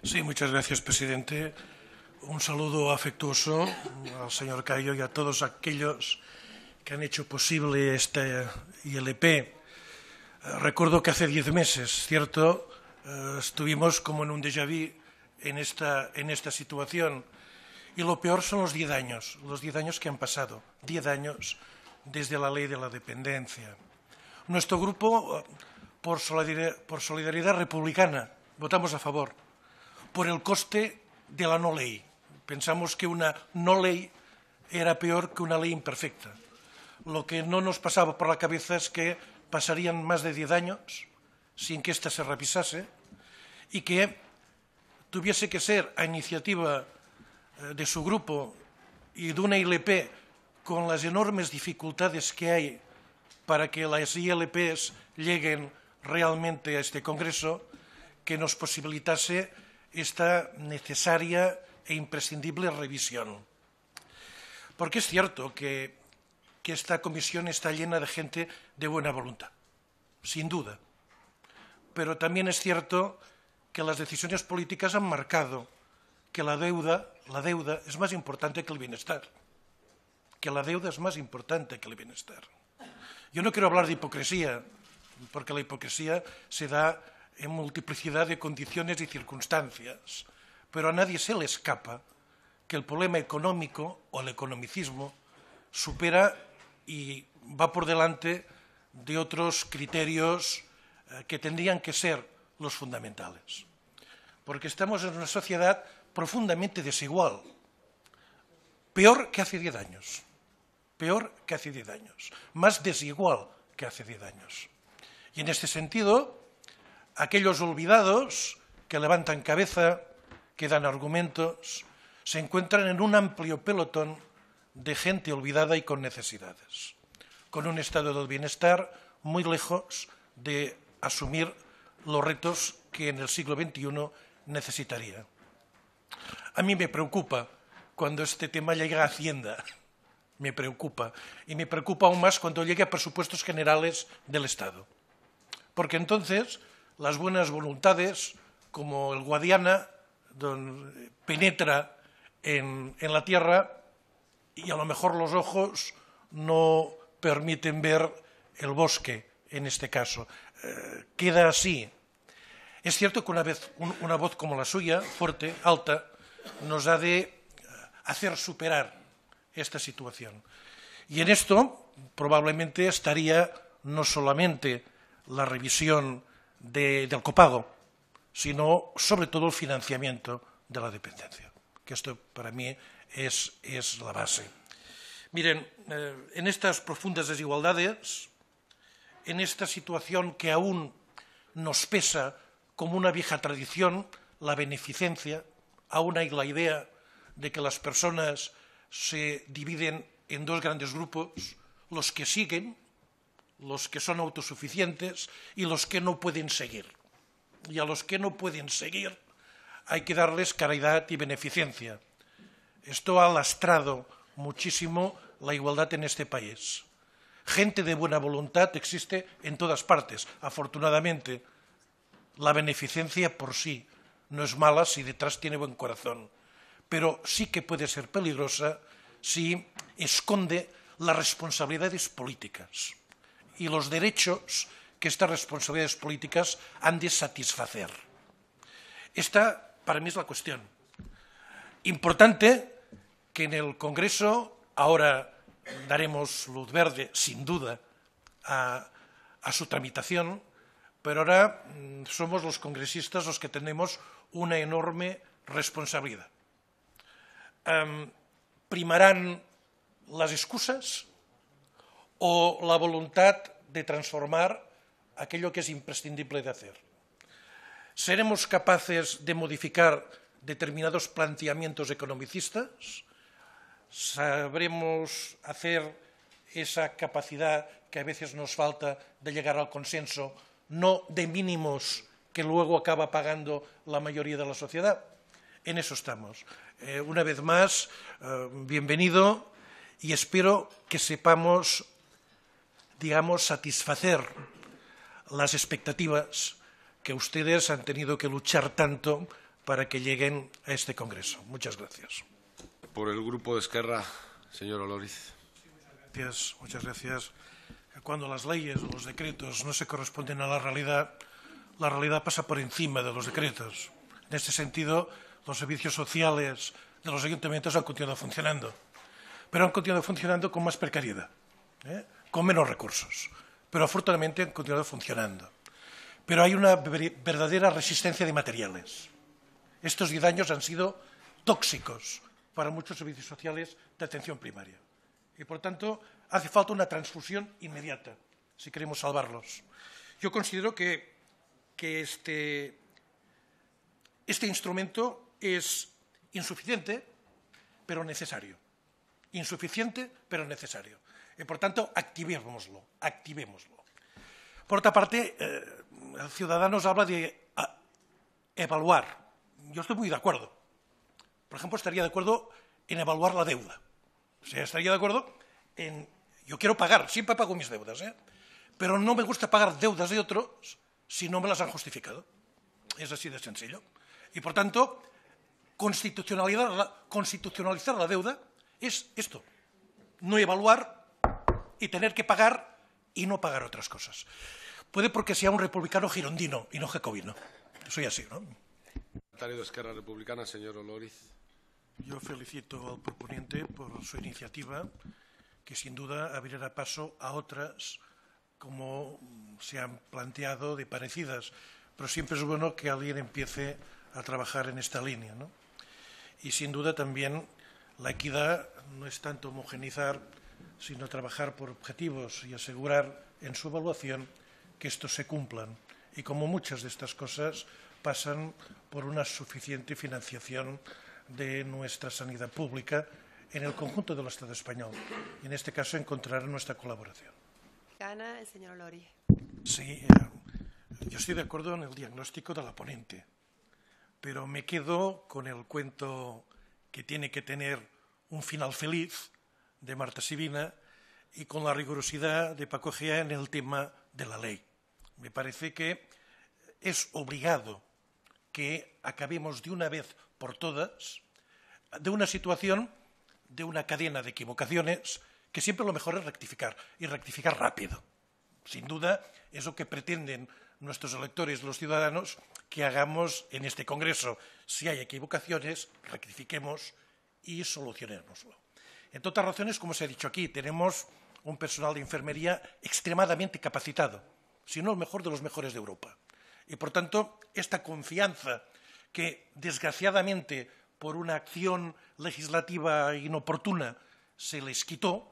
Sí, muchas gracias, presidente. Un saludo afectuoso al señor Cayo y a todos aquellos que han hecho posible esta ILP. Recuerdo que hace 10 meses, ¿cierto?, estuvimos como en un déjà vu en esta situación. Y lo peor son los 10 años que han pasado, 10 años desde la ley de la dependencia. Nuestro grupo, por solidaridad republicana, votamos a favor, por el coste de la no ley. Pensamos que una no ley era peor que una ley imperfecta. Lo que no nos pasaba por la cabeza es que pasarían más de 10 años sin que ésta se revisase y que tuviese que ser a iniciativa de su grupo y de una ILP con las enormes dificultades que hay para que las ILPs lleguen realmente a este Congreso, que nos posibilitase esta necesaria e imprescindible revisión. Porque es cierto que esta comisión está llena de gente de buena voluntad, sin duda. Pero también es cierto que las decisiones políticas han marcado que la deuda es más importante que el bienestar. Que la deuda es más importante que el bienestar. Yo no quiero hablar de hipocresía, porque la hipocresía se da en multiplicidad de condiciones y circunstancias, pero a nadie se le escapa que el problema económico o el economicismo supera y va por delante de otros criterios que tendrían que ser los fundamentales. Porque estamos en una sociedad profundamente desigual, peor que hace 10 años, más desigual que hace 10 años. Y en este sentido, aquellos olvidados que levantan cabeza, que dan argumentos, se encuentran en un amplio pelotón de gente olvidada y con necesidades, con un estado del bienestar muy lejos de asumir los retos que en el siglo XXI necesitaría. A mí me preocupa cuando este tema llega a Hacienda, me preocupa, y me preocupa aún más cuando llegue a presupuestos generales del Estado. Porque entonces las buenas voluntades, como el Guadiana, penetra en la tierra y a lo mejor los ojos no permiten ver el bosque, en este caso. Queda así. Es cierto que una voz como la suya, fuerte, alta, nos ha de hacer superar esta situación. Y en esto probablemente estaría no solamente la revisión del copago, sino sobre todo el financiamiento de la dependencia, que esto para mí es la base. Miren, en estas profundas desigualdades, en esta situación que aún nos pesa como una vieja tradición, la beneficencia, aún hay la idea de que las personas se dividen en dos grandes grupos, los que siguen, los que son autosuficientes y los que no pueden seguir. Y a los que no pueden seguir hay que darles caridad y beneficencia. Esto ha lastrado muchísimo la igualdad en este país. Gente de buena voluntad existe en todas partes, afortunadamente. La beneficencia por sí no es mala si detrás tiene buen corazón, pero sí que puede ser peligrosa si esconde las responsabilidades políticas y los derechos que estas responsabilidades políticas han de satisfacer. Esta, para mí, es la cuestión. Importante que en el Congreso, ahora daremos luz verde, sin duda, a su tramitación, pero ahora somos los congresistas los que tenemos una enorme responsabilidad. ¿Primarán las excusas o la voluntad de transformar aquello que es imprescindible de hacer? ¿Seremos capaces de modificar determinados planteamientos economicistas? ¿Sabremos hacer esa capacidad que a veces nos falta de llegar al consenso, no de mínimos que luego acaba pagando la mayoría de la sociedad? En eso estamos. Una vez más, bienvenido, y espero que sepamos, digamos, satisfacer las expectativas que ustedes han tenido que luchar tanto para que lleguen a este Congreso. Muchas gracias. Por el Grupo de Esquerra, señor Oloriz. Muchas gracias. Cuando las leyes o los decretos no se corresponden a la realidad pasa por encima de los decretos. En este sentido, los servicios sociales de los ayuntamientos han continuado funcionando, pero han continuado funcionando con más precariedad, con menos recursos, pero afortunadamente han continuado funcionando. Pero hay una verdadera resistencia de materiales. Estos 10 años han sido tóxicos para muchos servicios sociales de atención primaria. Y, por tanto, hace falta una transfusión inmediata si queremos salvarlos. Yo considero que este instrumento es insuficiente, pero necesario. Insuficiente, pero necesario. Y, por tanto, activémoslo. Por otra parte, Ciudadanos habla de evaluar. Yo estoy muy de acuerdo. Por ejemplo, estaría de acuerdo en evaluar la deuda. O sea, estaría de acuerdo en... Yo quiero pagar, siempre pago mis deudas, pero no me gusta pagar deudas de otros si no me las han justificado. Es así de sencillo. Y, por tanto, constitucionalizar la deuda es esto. No evaluar y tener que pagar y no pagar otras cosas. Puede porque sea un republicano girondino y no jacobino. Soy así, ¿no? Secretario de Esquerra Republicana, señor Oloriz. Yo felicito al proponente por su iniciativa, que sin duda abrirá paso a otras, como se han planteado, de parecidas. Pero siempre es bueno que alguien empiece a trabajar en esta línea, ¿no? Y sin duda también la equidad no es tanto homogeneizar, sino trabajar por objetivos y asegurar en su evaluación que estos se cumplan. Y como muchas de estas cosas pasan por una suficiente financiación de nuestra sanidad pública en el conjunto del Estado español. Y en este caso encontrarán nuestra colaboración. Gana el señor Oloriz. Sí, yo estoy de acuerdo en el diagnóstico de la ponente, pero me quedo con el cuento que tiene que tener un final feliz de Marta Sibina y con la rigurosidad de Paco Egea en el tema de la ley. Me parece que es obligado que acabemos de una vez por todas de una situación, de una cadena de equivocaciones, que siempre lo mejor es rectificar, y rectificar rápido. Sin duda, es lo que pretenden nuestros electores, los ciudadanos, que hagamos en este Congreso. Si hay equivocaciones, rectifiquemos y solucionémoslo. Entre otras razones, como se ha dicho aquí, tenemos un personal de enfermería extremadamente capacitado, si no el mejor de los mejores de Europa. Y, por tanto, esta confianza que, desgraciadamente, por una acción legislativa inoportuna se les quitó,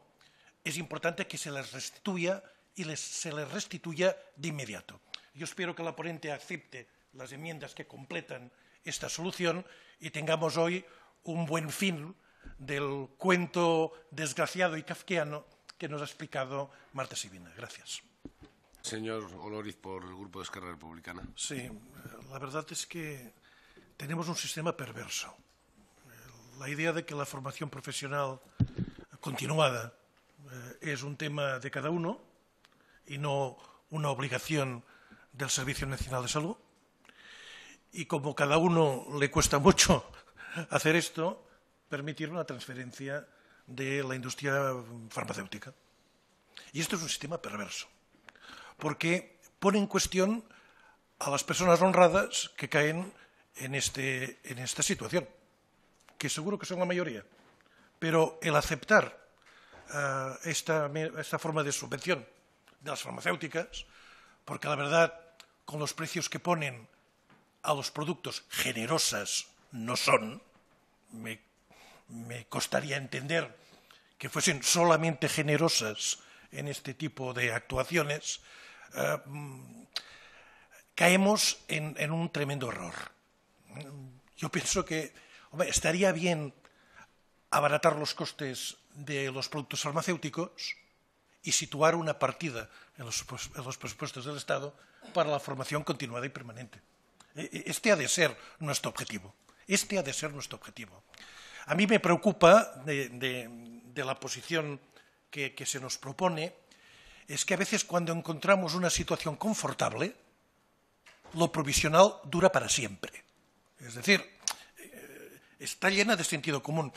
es importante que se les restituya y se les restituya de inmediato. Yo espero que la ponente acepte las enmiendas que completan esta solución y tengamos hoy un buen fin del cuento desgraciado y kafkiano que nos ha explicado Marta Sibina. Gracias. Señor Oloriz, por el Grupo de Esquerra Republicana. Sí, la verdad es que tenemos un sistema perverso. La idea de que la formación profesional continuada es un tema de cada uno y no una obligación del Servicio Nacional de Salud. Y como cada uno le cuesta mucho hacer esto, permitir una transferencia de la industria farmacéutica. Y esto es un sistema perverso, porque pone en cuestión a las personas honradas que caen en esta situación, que seguro que son la mayoría. Pero el aceptar esta forma de subvención de las farmacéuticas, porque la verdad, con los precios que ponen a los productos, generosas no son, me costaría entender que fuesen solamente generosas en este tipo de actuaciones, caemos en un tremendo error. Yo pienso que estaría bien abaratar los costes de los productos farmacéuticos y situar una partida en los presupuestos del Estado para la formación continuada y permanente. Este ha de ser nuestro objetivo. A mí me preocupa de la posición que se nos propone, es que a veces cuando encontramos una situación confortable, lo provisional dura para siempre. Es decir, está llena de sentido común.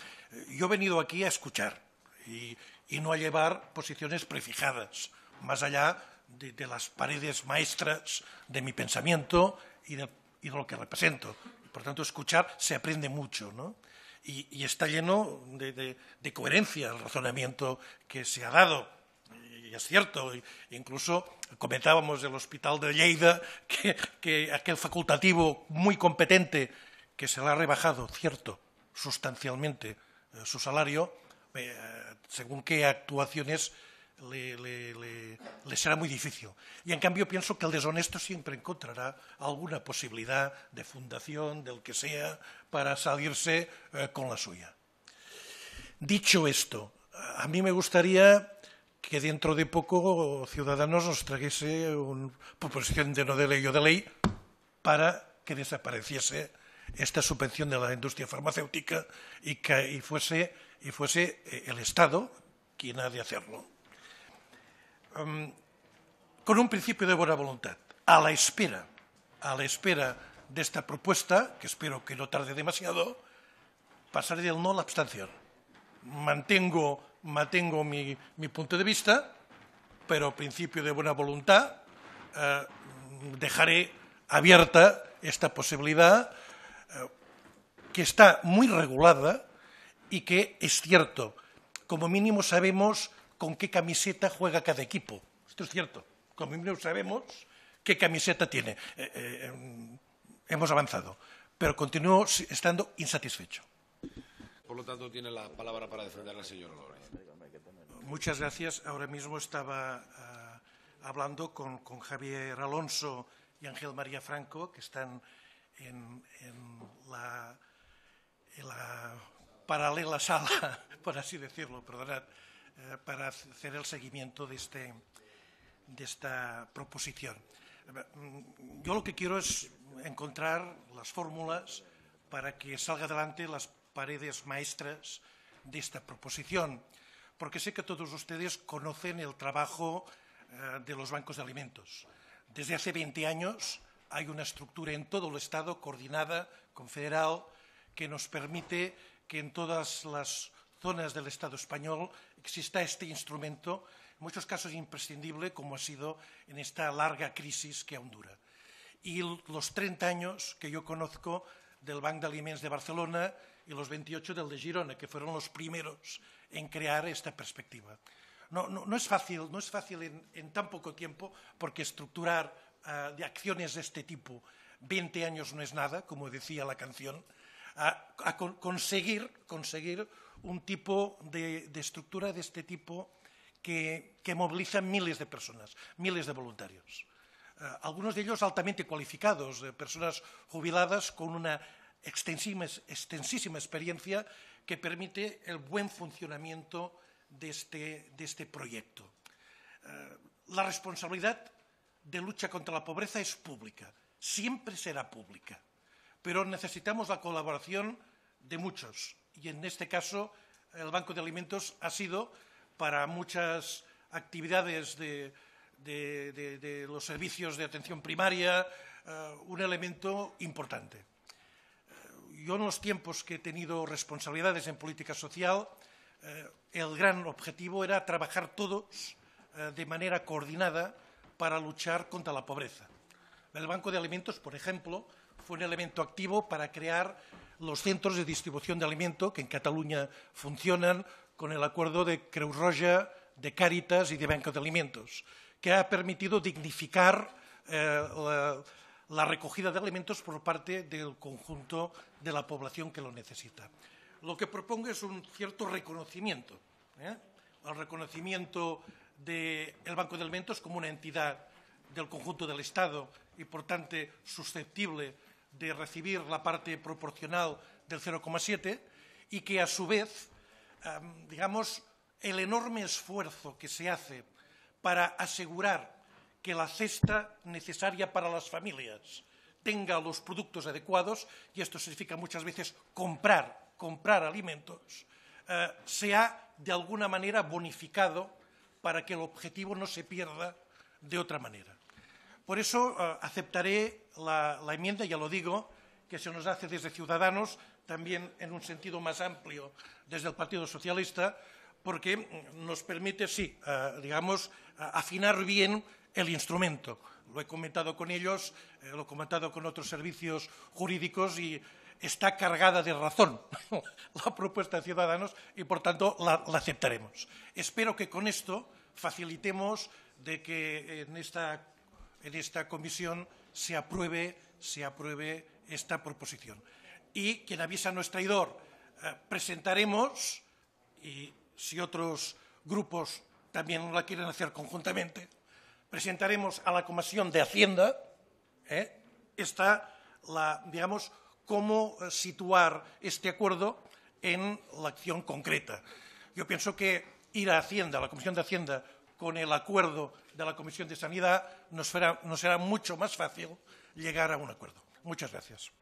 Yo he venido aquí a escuchar y no a llevar posiciones prefijadas, más allá de las paredes maestras de mi pensamiento y de lo que represento. Por tanto, escuchar se aprende mucho, ¿no? Y está lleno de coherencia el razonamiento que se ha dado. Y es cierto, incluso comentábamos del Hospital de Lleida que aquel facultativo muy competente que se le ha rebajado, cierto, sustancialmente su salario, según qué actuaciones le será muy difícil. Y en cambio pienso que el deshonesto siempre encontrará alguna posibilidad de fundación, del que sea, para salirse con la suya. Dicho esto, a mí me gustaría que dentro de poco Ciudadanos nos trajese una proposición de no de ley o de ley para que desapareciese esta subvención de la industria farmacéutica y fuese el Estado quien ha de hacerlo. Con un principio de buena voluntad, a la espera de esta propuesta, que espero que no tarde demasiado, pasaré del no a la abstención. Mantengo mi punto de vista, pero principio de buena voluntad, dejaré abierta esta posibilidad que está muy regulada y que es cierto, como mínimo sabemos con qué camiseta juega cada equipo. Esto es cierto, como mínimo sabemos qué camiseta tiene. Hemos avanzado, pero continúo estando insatisfecho. Por lo tanto, tiene la palabra para defender la señora Oloriz. Muchas gracias. Ahora mismo estaba hablando con Javier Alonso y Ángel María Franco, que están en la paralela sala, por así decirlo, perdonad, para hacer el seguimiento de esta proposición. Yo lo que quiero es encontrar las fórmulas para que salga adelante las paredes maestras de esta proposición, porque sé que todos ustedes conocen el trabajo de los bancos de alimentos. Desde hace 20 años hay una estructura en todo el Estado coordinada, confederal, que nos permite que en todas las zonas del Estado español exista este instrumento, en muchos casos imprescindible, como ha sido en esta larga crisis que aún dura. Y los 30 años que yo conozco del Banc d'Aliments de Barcelona y los 28 del de Girona, que fueron los primeros en crear esta perspectiva. No es fácil en tan poco tiempo, porque estructurar de acciones de este tipo 20 años no es nada, como decía la canción, a conseguir un tipo de estructura de este tipo que moviliza miles de personas, miles de voluntarios. Algunos de ellos altamente cualificados, personas jubiladas con una extensísima experiencia que permite el buen funcionamiento de este proyecto. La responsabilidad de lucha contra la pobreza es pública, siempre será pública, pero necesitamos la colaboración de muchos y en este caso el Banco de Alimentos ha sido para muchas actividades de los servicios de atención primaria un elemento importante. Yo en los tiempos que he tenido responsabilidades en política social, el gran objetivo era trabajar todos de manera coordinada para luchar contra la pobreza. El Banco de Alimentos, por ejemplo, fue un elemento activo para crear los centros de distribución de alimento que en Cataluña funcionan con el acuerdo de Creu Roja, de Cáritas y de Banco de Alimentos, que ha permitido dignificar la recogida de alimentos por parte del conjunto de la población que lo necesita. Lo que propongo es un cierto reconocimiento, el reconocimiento del Banco de Alimentos como una entidad del conjunto del Estado y, por tanto, susceptible de recibir la parte proporcional del 0,7 y que, a su vez, digamos, el enorme esfuerzo que se hace para asegurar que la cesta necesaria para las familias tenga los productos adecuados, y esto significa muchas veces comprar alimentos, se ha de alguna manera bonificado para que el objetivo no se pierda de otra manera. Por eso aceptaré la enmienda, ya lo digo, que se nos hace desde Ciudadanos, también en un sentido más amplio desde el Partido Socialista, porque nos permite, sí, digamos, afinar bien el instrumento. Lo he comentado con ellos, lo he comentado con otros servicios jurídicos y está cargada de razón la propuesta de Ciudadanos y, por tanto, la aceptaremos. Espero que con esto facilitemos de que en esta comisión se apruebe esta proposición. Y quien avisa no es traidor. Presentaremos, y si otros grupos también la quieren hacer conjuntamente, presentaremos a la Comisión de Hacienda digamos, cómo situar este acuerdo en la acción concreta. Yo pienso que ir a Hacienda, a la Comisión de Hacienda, con el acuerdo de la Comisión de Sanidad, nos será mucho más fácil llegar a un acuerdo. Muchas gracias.